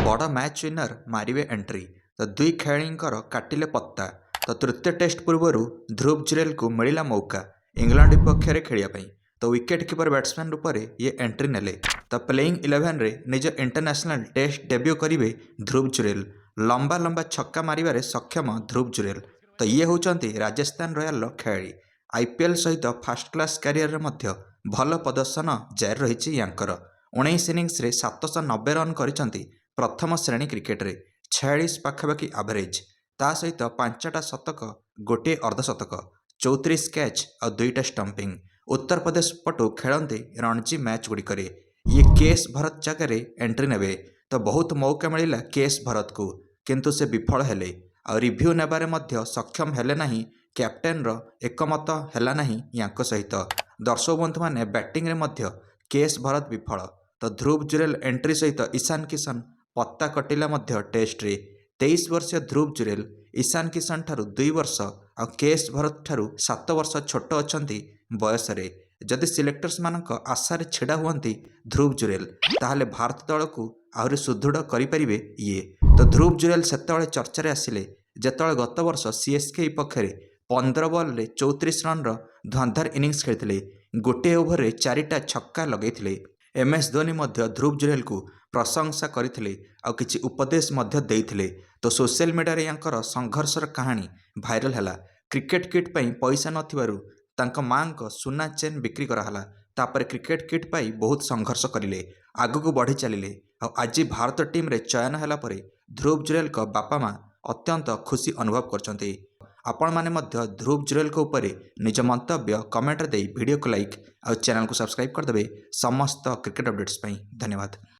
बड़ match winner मारिबे entry तो दुई खेलाड़ींकर काटिले पत्ता तो तृतीय टेस्ट पूर्व ध्रुव जुरेल को मिला मौका इंग्लैंड विपक्ष में खेलिया तो विकेट कीपर बैट्समैन रूप में ये एंट्री नेले तो प्लेइंग 11 रे निज इंटरनेशनल टेस्ट डेब्यू करेंगे ध्रुव जुरेल। लंबा लंबा छक्का मारिबारे सक्षम ध्रुव जुरेल तो ये होउचंती राजस्थान रॉयल खेलाड़ी। आईपीएल सहित फास्ट क्लास कैरियर रे मध्य भल प्रदर्शन जारी रही यांकर 19 इनिंग्स रे 790 रन करिसंती प्रथम श्रेणी क्रिकेट रे 46 पाखापाखि एवरेज ता सहित 5टा शतक गोटे अर्धशतक 34 कैच और 2टा स्टंपिंग। उत्तर प्रदेश पटु खेलते रणजी मैच गुड़िक ये केएस भरत जगह एंट्री नेबे तो बहुत मौका मिला केएस भरत को किंतु से विफल हेले और रिव्यू नेबारे मध्य सक्षम हेले नहीं। कैप्टेन रो एकमत हैला नहीं यांको सहित दर्शक बंधु माने बैटिंग रे मध्य केएस भरत विफल तो ध्रुव जुरेल एंट्री सहित ईशान किशन पत्ता कटिला मध्य टेस्ट रे 23 वर्षीय ध्रुव जुरेल ईशान किशन ठारू 2 वर्ष और केएस भरत ठारू 7 वर्ष छोट अछंती बयस रे। जदि सिलेक्टर्स मानक आशारे छिड़ा हुअंती ध्रुव जुरेल ताहले भारत दल को आहरी सुदृढ़ करि परिबे ये तो ध्रुव जुरेल सेतବେଳେ चर्चा आसिले जेतବେଳେ गत वर्ष सीएसके विपक्ष 15 बॉल रे 34 रन धुआंधार इनिंग्स खेलते गोटे ओभर रे 4टा छक्का लगैथिले। एमएस धोनी मध्य ध्रुव जुरेल को प्रशंसा करथिले और किछि उपदेश मध्य देइथिले तो सोशल मीडिया रे यांकर संघर्षर कहानी भाइरल हैला। क्रिकेट किट पई पैसा नथिबारु तांका मांक सुना चेन बिक्री कराला तापर क्रिकेट किट पाई बहुत संघर्ष करिले आगु को बढ़ी चलिले और आज भारत टीम रे चयन हैला परे ध्रुव जुरेल को बापा माँ अत्यंत खुशी अनुभव करछंती। आपण माने मध्य ध्रुव जुरेल को ऊपर निज मंतव्य कमेंट दे वीडियो को लाइक और चैनल को सब्सक्राइब कर देबे समस्त क्रिकेट अपडेट्स पई। धन्यवाद।